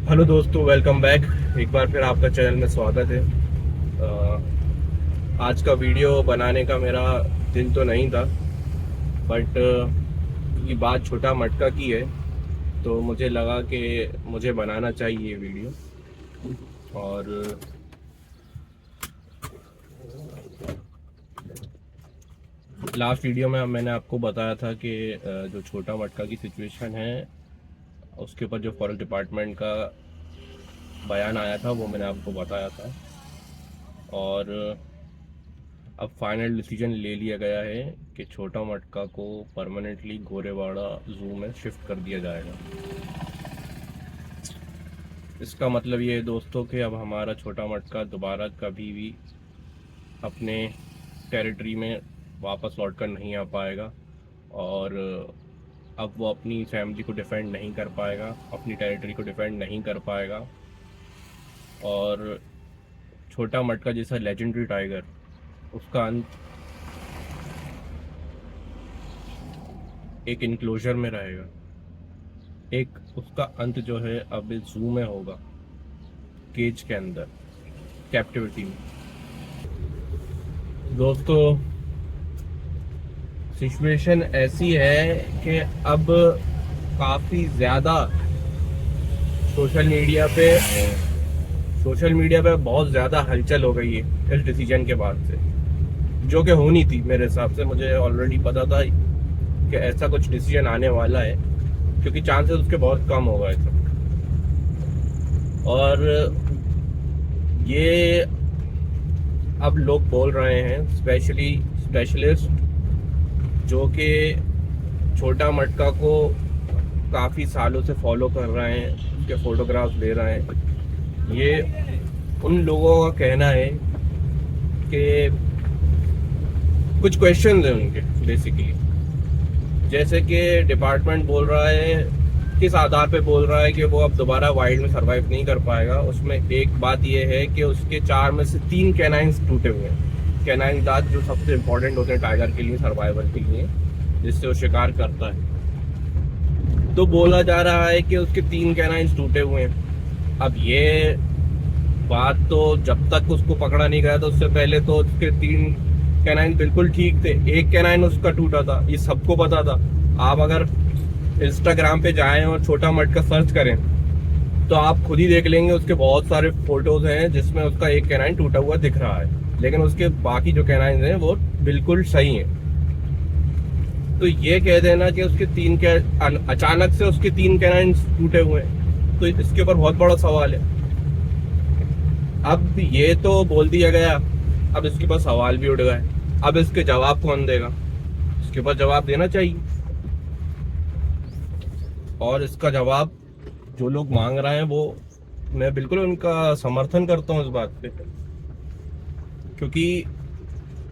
Hello दोस्तों, welcome back. एक बार फिर आपका चैनल में स्वागत है। आज का वीडियो बनाने का मेरा दिन तो नहीं था, बट ये बात छोटा मटका की है तो मुझे लगा कि मुझे बनाना चाहिए ये वीडियो। और लास्ट वीडियो में मैंने आपको बताया था कि जो छोटा मटका की सिचुएशन है उसके ऊपर जो फॉरेस्ट डिपार्टमेंट का बयान आया था वो मैंने आपको बताया था। और अब फाइनल डिसीजन ले लिया गया है कि छोटा मटका को परमानेंटली गोरेवाड़ा जू में शिफ्ट कर दिया जाएगा। इसका मतलब ये है दोस्तों कि अब हमारा छोटा मटका दोबारा कभी भी अपने टेरिटरी में वापस लौट कर नहीं आ पाएगा। और अब वो अपनी फैमिली को डिफेंड नहीं कर पाएगा, अपनी टेरिटरी को डिफेंड नहीं कर पाएगा। और छोटा मटका जैसा लेजेंडरी टाइगर, उसका अंत एक इनक्लोजर में रहेगा। एक उसका अंत जो है अब इस जू में होगा, केज के अंदर, कैप्टिविटी में। दोस्तों, सिचुएशन ऐसी है कि अब काफ़ी ज़्यादा सोशल मीडिया पे बहुत ज़्यादा हलचल हो गई है इस डिसीजन के बाद से, जो कि होनी थी। मेरे हिसाब से मुझे ऑलरेडी पता था कि ऐसा कुछ डिसीजन आने वाला है, क्योंकि चांसेस उसके बहुत कम हो गए थे। और ये अब लोग बोल रहे हैं, स्पेशली स्पेशलिस्ट जो कि छोटा मटका को काफ़ी सालों से फॉलो कर रहे हैं, उसके फोटोग्राफ्स ले रहे हैं, ये उन लोगों का कहना है कि कुछ क्वेश्चंस हैं उनके बेसिकली। जैसे कि डिपार्टमेंट बोल रहा है, किस आधार पे बोल रहा है कि वो अब दोबारा वाइल्ड में सरवाइव नहीं कर पाएगा। उसमें एक बात ये है कि उसके 4 में से 3 कैनाइन्स टूटे हुए हैं। कैनाइन दांत जो सबसे इम्पोर्टेंट होते हैं टाइगर के लिए, सर्वाइवल के लिए, जिससे वो शिकार करता है। तो बोला जा रहा है कि उसके 3 कैनाइन्स टूटे हुए हैं। अब ये बात तो जब तक उसको पकड़ा नहीं गया था उससे पहले तो उसके 3 कैनाइन बिल्कुल ठीक थे। एक कैनाइन उसका टूटा था, ये सबको पता था। आप अगर इंस्टाग्राम पे जाएं और छोटा मटका सर्च करें तो आप खुद ही देख लेंगे, उसके बहुत सारे फोटोज हैं जिसमें उसका एक कैनाइन टूटा हुआ दिख रहा है, लेकिन उसके बाकी जो कैनाइन हैं वो बिल्कुल सही हैं। तो ये कह देना कि उसके अचानक से उसके 3 कैनाइन टूटे हुए हैं, तो इसके ऊपर बहुत बड़ा सवाल है। अब ये तो बोल दिया गया, अब इसके पास सवाल भी उठ गए। अब इसके जवाब कौन देगा? इसके पास जवाब देना चाहिए। और इसका जवाब जो लोग मांग रहे हैं वो मैं बिल्कुल उनका समर्थन करता हूँ इस बात पे, क्योंकि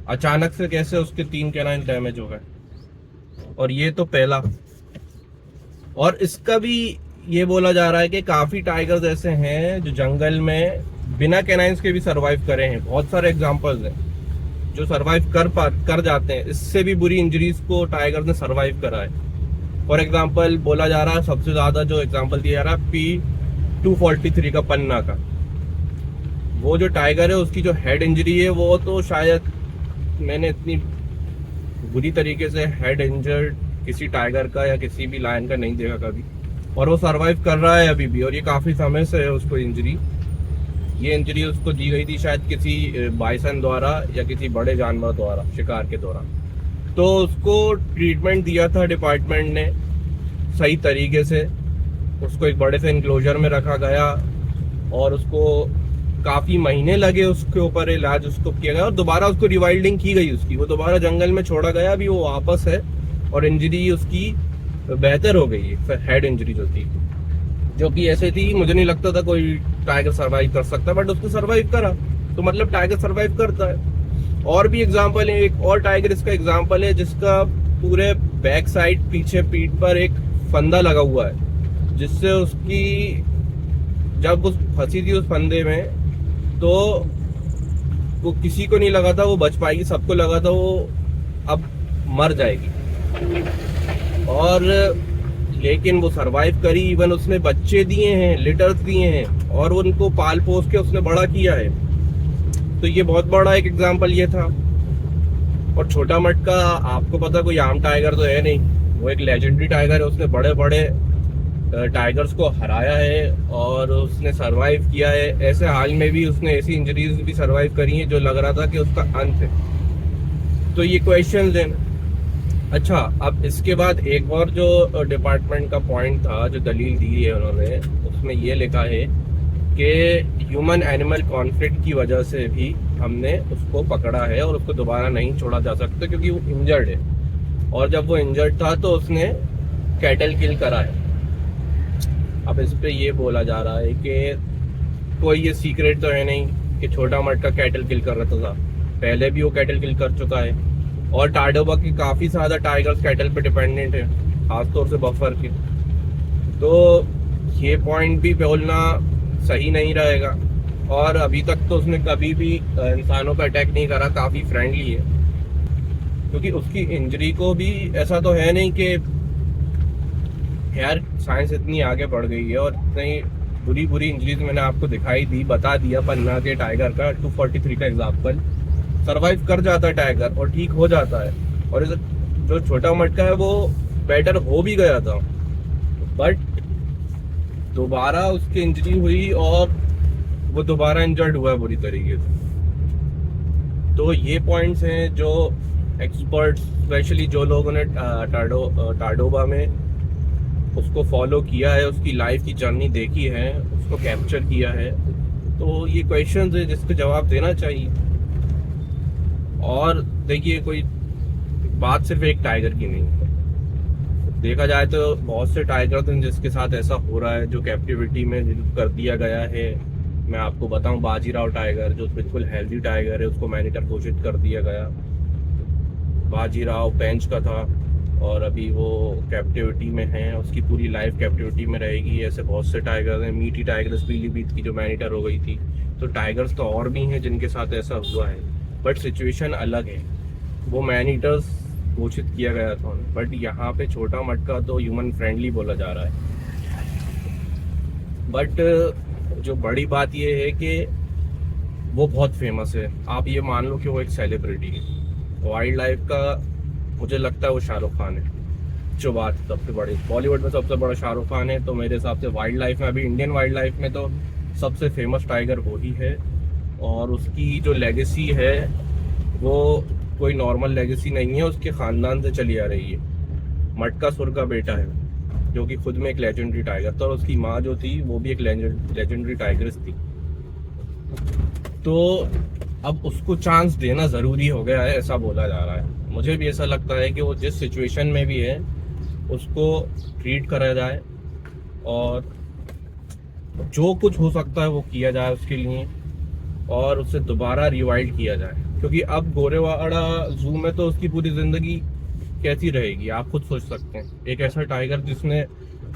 अचानक से कैसे उसके 3 कैनाइन डैमेज हो गए। और ये तो पहला। और इसका भी ये बोला जा रहा है कि काफी टाइगर्स ऐसे हैं जो जंगल में बिना कैनाइन्स के भी सरवाइव करे हैं। बहुत सारे एग्जांपल्स हैं जो सरवाइव कर जाते हैं। इससे भी बुरी इंजरीज को टाइगर ने सरवाइव करा है। फॉर एग्जांपल बोला जा रहा है, सबसे ज्यादा जो एग्जांपल दिया जा रहा है P243 का, पन्ना का। वो जो टाइगर है उसकी जो हेड इंजरी है वो तो शायद मैंने इतनी बुरी तरीके से हेड इंजर्ड किसी टाइगर का या किसी भी लायन का नहीं देखा कभी। और वो सरवाइव कर रहा है अभी भी, और ये काफी समय से है उसको इंजरी। ये इंजरी उसको दी गई थी शायद किसी बाइसन द्वारा या किसी बड़े जानवर द्वारा शिकार के दौरान। तो उसको ट्रीटमेंट दिया था डिपार्टमेंट ने सही तरीके से। उसको एक बड़े से इनक्लोजर में रखा गया और उसको काफ़ी महीने लगे उसके ऊपर इलाज उसको किया गया, और दोबारा उसको रिवाइल्डिंग की गई उसकी। वो दोबारा जंगल में छोड़ा गया, अभी वो वापस है और इंजरी उसकी बेहतर हो गई है। हेड इंजरी जो थी, जो कि ऐसे थी, मुझे नहीं लगता था कोई टाइगर सरवाइव कर सकता, बट उसको सरवाइव करा, तो मतलब टाइगर सरवाइव करता है। और भी एग्जांपल है, एक और टाइगर इसका एग्जांपल है जिसका पूरे बैक साइड पीछे पीठ पर एक फंदा लगा हुआ है, जिससे उसकी जब वो फंसी थी उस फंदे में तो वो किसी को नहीं लगा था वो बच पाएगी, सबको लगा था वो अब मर जाएगी। और लेकिन वो सरवाइव करी, इवन उसने बच्चे दिए हैं, लिटर्स दिए हैं और उनको पाल पोस के उसने बड़ा किया है। तो ये बहुत बड़ा एक एग्जाम्पल ये था। और छोटा मटका आपको पता कोई आम टाइगर तो है नहीं, वो एक लेजेंडरी टाइगर है। उसने बड़े बड़े टाइगर्स को हराया है और उसने सरवाइव किया है। ऐसे हाल में भी उसने ऐसी इंजरीज भी सरवाइव करी हैं जो लग रहा था कि उसका अंत है। तो ये क्वेश्चन है। अच्छा, अब इसके बाद एक और जो डिपार्टमेंट का पॉइंट था, जो दलील दी है उन्होंने, उसमें ये लिखा है कि ह्यूमन एनिमल कॉन्फ्लिक्ट की वजह से भी हमने उसको पकड़ा है और उसको दोबारा नहीं छोड़ा जा सकता क्योंकि वो इंजर्ड है। और जब वो इंजर्ड था तो उसने कैटल किल करा है। अब इस पे ये बोला जा रहा है कि कोई ये सीक्रेट तो है नहीं कि छोटा मटका कैटल किल कर रहा था, पहले भी वो कैटल किल कर चुका है। और टाडोबा की काफ़ी ज़्यादा टाइगर्स कैटल पे डिपेंडेंट है, खासतौर से बफर के। तो ये पॉइंट भी बोलना सही नहीं रहेगा। और अभी तक तो उसने कभी भी इंसानों पर अटैक नहीं करा, काफ़ी फ्रेंडली है। क्योंकि उसकी इंजरी को भी ऐसा तो है नहीं कि यार साइंस इतनी आगे बढ़ गई है और इतनी बुरी बुरी इंजरीज मैंने आपको दिखाई दी, बता दिया। पन्ना के टाइगर का 243 का एग्जाम्पल, सरवाइव कर जाता है टाइगर और ठीक हो जाता है। और जो छोटा मटका है वो बेटर हो भी गया था, बट दोबारा उसकी इंजरी हुई और वो दोबारा इंजर्ड हुआ बुरी तरीके से। तो ये पॉइंट्स हैं जो एक्सपर्ट्स, स्पेशली जो लोगों ने टाडोबा में उसको फॉलो किया है, उसकी लाइफ की जर्नी देखी है, उसको कैप्चर किया है, तो ये क्वेश्चंस है जिसके जवाब देना चाहिए। और देखिए, कोई बात सिर्फ एक टाइगर की नहीं है, देखा जाए तो बहुत से टाइगर हैं जिसके साथ ऐसा हो रहा है, जो कैप्टिविटी में कर दिया गया है। मैं आपको बताऊं, बाजीराव टाइगर जो बिल्कुल हेल्दी टाइगर है, उसको मैनिटर घोषित कर दिया गया। बाजीराव पेंच का था और अभी वो कैप्टिविटी में है, उसकी पूरी लाइफ कैप्टिविटी में रहेगी। ऐसे बहुत से टाइगर्स हैं, मीठी टाइगर्स पीलीभीत की जो मैनिटर हो गई थी। तो टाइगर्स तो और भी हैं जिनके साथ ऐसा हुआ है, बट सिचुएशन अलग है। वो मैनिटर्स घोषित किया गया था, बट यहाँ पे छोटा मटका तो ह्यूमन फ्रेंडली बोला जा रहा है। बट जो बड़ी बात ये है कि वो बहुत फेमस है। आप ये मान लो कि वो एक सेलिब्रिटी है वाइल्ड लाइफ का। मुझे लगता है वो शाहरुख खान है। जो बात सबसे बड़ी, बॉलीवुड में सबसे बड़ा शाहरुख खान है, तो मेरे हिसाब से वाइल्ड लाइफ में, अभी इंडियन वाइल्ड लाइफ में तो सबसे फेमस टाइगर वो ही है। और उसकी जो लेगेसी है वो कोई नॉर्मल लेगेसी नहीं है, उसके ख़ानदान से चली आ रही है। मटका सुर का बेटा है जो कि खुद में एक लेजेंडरी टाइगर था, और उसकी माँ जो थी वो भी एक लेजेंडरी टाइगर्स थी। तो अब उसको चांस देना ज़रूरी हो गया है, ऐसा बोला जा रहा है। मुझे भी ऐसा लगता है कि वो जिस सिचुएशन में भी है उसको ट्रीट करा जाए और जो कुछ हो सकता है वो किया जाए उसके लिए, और उसे दोबारा रिवाइल्ड किया जाए। क्योंकि अब गोरेवाड़ा जू में तो उसकी पूरी ज़िंदगी कैसी रहेगी आप खुद सोच सकते हैं। एक ऐसा टाइगर जिसने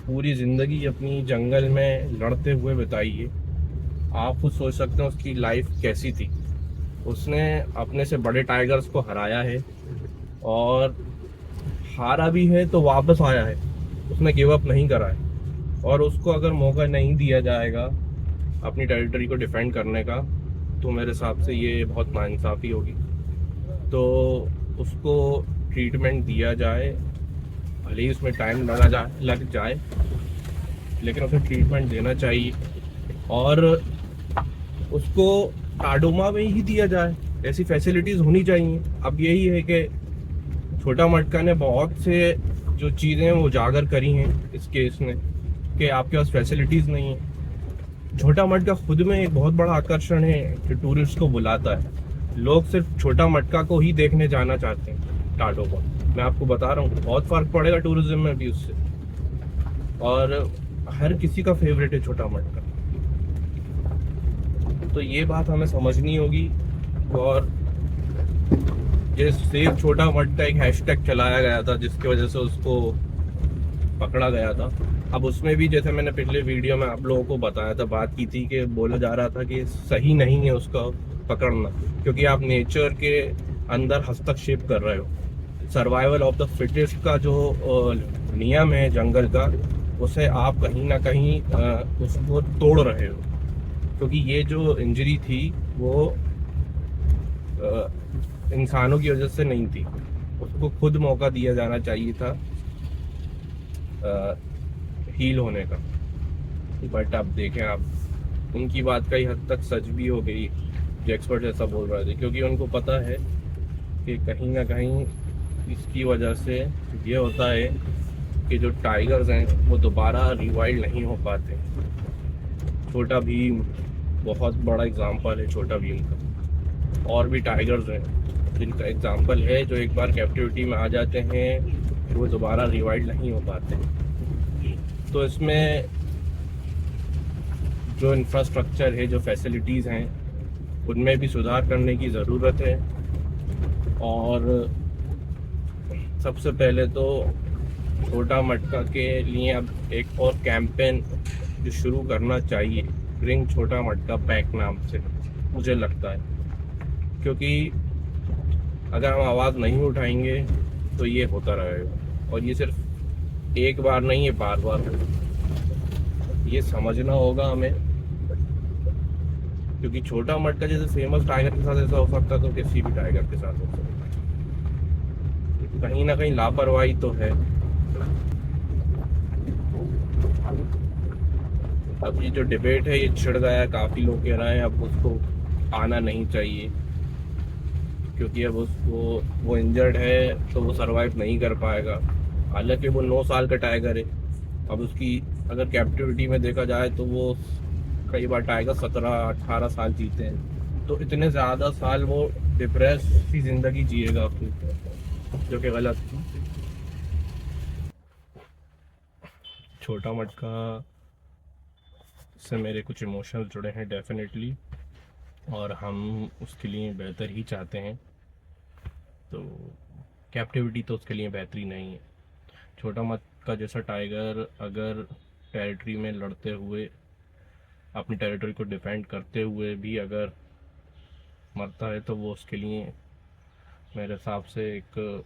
पूरी ज़िंदगी अपनी जंगल में लड़ते हुए बिताई है, आप खुद सोच सकते हैं उसकी लाइफ कैसी थी। उसने अपने से बड़े टाइगर्स को हराया है और हारा भी है तो वापस आया है, उसने गिव अप नहीं करा है। और उसको अगर मौका नहीं दिया जाएगा अपनी टेरिटरी को डिफेंड करने का, तो मेरे हिसाब से ये बहुत नाइंसाफ़ी होगी। तो उसको ट्रीटमेंट दिया जाए, भले ही उसमें टाइम लग जाए, लेकिन उसे ट्रीटमेंट देना चाहिए। और उसको टाडोबा में ही दिया जाए, ऐसी फैसिलिटीज़ होनी चाहिए। अब यही है कि छोटा मटका ने बहुत से जो चीज़ें वो उजागर करी हैं इस केस में, कि आपके पास फैसिलिटीज़ नहीं है। छोटा मटका खुद में एक बहुत बड़ा आकर्षण है जो टूरिस्ट को बुलाता है। लोग सिर्फ छोटा मटका को ही देखने जाना चाहते हैं टाडोबा। मैं आपको बता रहा हूँ बहुत फ़र्क पड़ेगा टूरिज्म में भी उससे। और हर किसी का फेवरेट है छोटा मटका, तो ये बात हमें समझनी होगी। और जैसे सेव छोटा मटका एक हैशटैग चलाया गया था जिसकी वजह से उसको पकड़ा गया था। अब उसमें भी जैसे मैंने पिछले वीडियो में आप लोगों को बताया था, बात की थी कि बोला जा रहा था कि सही नहीं है उसका पकड़ना, क्योंकि आप नेचर के अंदर हस्तक्षेप कर रहे हो। सर्वाइवल ऑफ द फिटेस्ट का जो नियम है जंगल का, उसे आप कहीं ना कहीं उसको तोड़ रहे हो। क्योंकि ये जो इंजरी थी वो इंसानों की वजह से नहीं थी, उसको खुद मौका दिया जाना चाहिए था हील होने का। बट अब देखें आप, उनकी बात कई हद तक सच भी हो गई जो एक्सपर्ट ऐसा बोल रहे थे, क्योंकि उनको पता है कि कहीं ना कहीं इसकी वजह से ये होता है कि जो टाइगर्स हैं वो दोबारा रिवाइल्ड नहीं हो पाते। छोटा भीम बहुत बड़ा एग्जांपल है, छोटा भीम का। और भी टाइगर्स हैं जिनका एग्जांपल है, जो एक बार कैप्टिविटी में आ जाते हैं वो दोबारा रिवाइल्ड नहीं हो पाते। तो इसमें जो इंफ्रास्ट्रक्चर है, जो फैसिलिटीज़ हैं, उनमें भी सुधार करने की ज़रूरत है। और सबसे पहले तो छोटा मटका के लिए अब एक और कैंपेन जो शुरू करना चाहिए, ब्रिंग छोटा मटका बैक नाम से, मुझे लगता है। क्योंकि अगर हम आवाज़ नहीं उठाएंगे तो ये होता रहेगा, और ये सिर्फ एक बार नहीं है, बार बार ये समझना होगा हमें। क्योंकि छोटा मटका जैसे फेमस टाइगर के साथ ऐसा हो सकता है, तो किसी भी टाइगर के साथ हो सकता है। कहीं ना कहीं लापरवाही तो है। अब ये जो डिबेट है ये छिड़ गया है, काफ़ी लोग कह रहे हैं अब उसको आना नहीं चाहिए, क्योंकि अब उसको, वो इंजर्ड है तो वो सरवाइव नहीं कर पाएगा। हालांकि वो 9 साल का टाइगर है। अब उसकी अगर कैप्टिविटी में देखा जाए तो वो, कई बार टाइगर 17-18 साल जीते हैं, तो इतने ज़्यादा साल वो डिप्रेस सी जिंदगी जिएगा अपनी, जो कि गलत है। छोटा मटका से मेरे कुछ इमोशंस जुड़े हैं डेफिनेटली, और हम उसके लिए बेहतर ही चाहते हैं। तो कैप्टिविटी तो उसके लिए बेहतरी नहीं है। छोटा मटका जैसा टाइगर अगर टेरिटरी में लड़ते हुए, अपनी टेरिटरी को डिफेंड करते हुए भी अगर मरता है, तो वो उसके लिए मेरे हिसाब से एक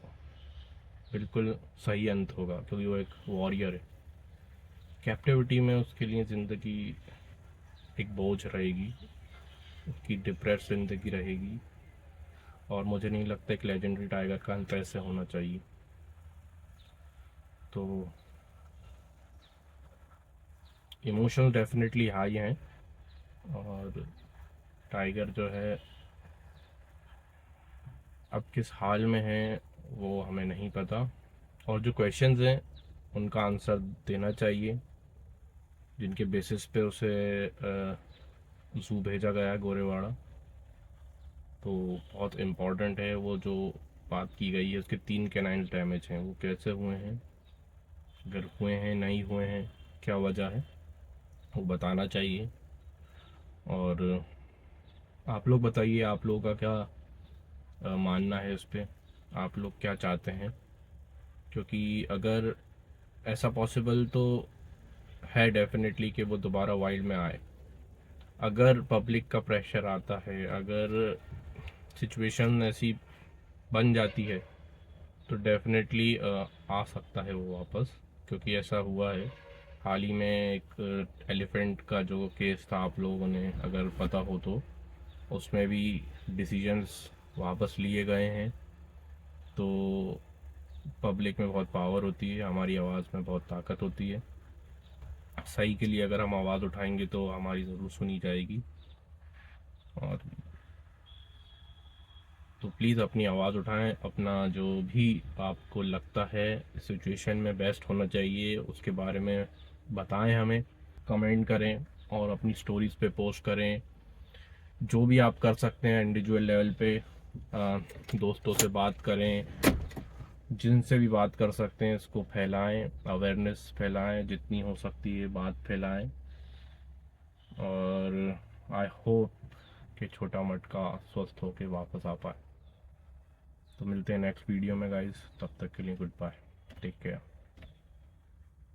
बिल्कुल सही अंत होगा, क्योंकि वो एक वॉरियर है। कैप्टिविटी में उसके लिए ज़िंदगी एक बोझ रहेगी, उसकी डिप्रेस ज़िंदगी रहेगी। और मुझे नहीं लगता एक लेजेंडरी टाइगर का अंत ऐसे होना चाहिए। तो इमोशंस डेफिनेटली हाई हैं, और टाइगर जो है अब किस हाल में है वो हमें नहीं पता। और जो क्वेश्चंस हैं उनका आंसर देना चाहिए, जिनके बेसिस पे उसे जू भेजा गया है, गोरेवाड़ा। तो बहुत इम्पोर्टेंट है वो जो बात की गई है, उसके 3 कैनाइन्स डैमेज हैं, वो कैसे हुए हैं, अगर हुए हैं, नहीं हुए हैं, क्या वजह है, वो बताना चाहिए। और आप लोग बताइए, आप लोगों का क्या मानना है इस पे, आप लोग क्या चाहते हैं। क्योंकि अगर ऐसा पॉसिबल तो है डेफिनेटली कि वो दोबारा वाइल्ड में आए, अगर पब्लिक का प्रेशर आता है, अगर सिचुएशन ऐसी बन जाती है, तो डेफिनेटली आ सकता है वो वापस। क्योंकि ऐसा हुआ है हाल ही में, एक एलिफेंट का जो केस था, आप लोगों ने अगर पता हो तो, उसमें भी डिसीजंस वापस लिए गए हैं। तो पब्लिक में बहुत पावर होती है, हमारी आवाज़ में बहुत ताकत होती है। सही के लिए अगर हम आवाज़ उठाएंगे तो हमारी ज़रूर सुनी जाएगी। और तो प्लीज़ अपनी आवाज़ उठाएं, अपना जो भी आपको लगता है सिचुएशन में बेस्ट होना चाहिए उसके बारे में बताएं हमें, कमेंट करें और अपनी स्टोरीज़ पे पोस्ट करें। जो भी आप कर सकते हैं इंडिविजुअल लेवल पे, दोस्तों से बात करें, जिनसे भी बात कर सकते हैं इसको फैलाएं, अवेयरनेस फैलाएं, जितनी हो सकती है बात फैलाएं। और आई होप कि छोटा मटका स्वस्थ होके वापस आ पाए। तो मिलते हैं नेक्स्ट वीडियो में गाइस, तब तक के लिए गुड बाय, टेक केयर।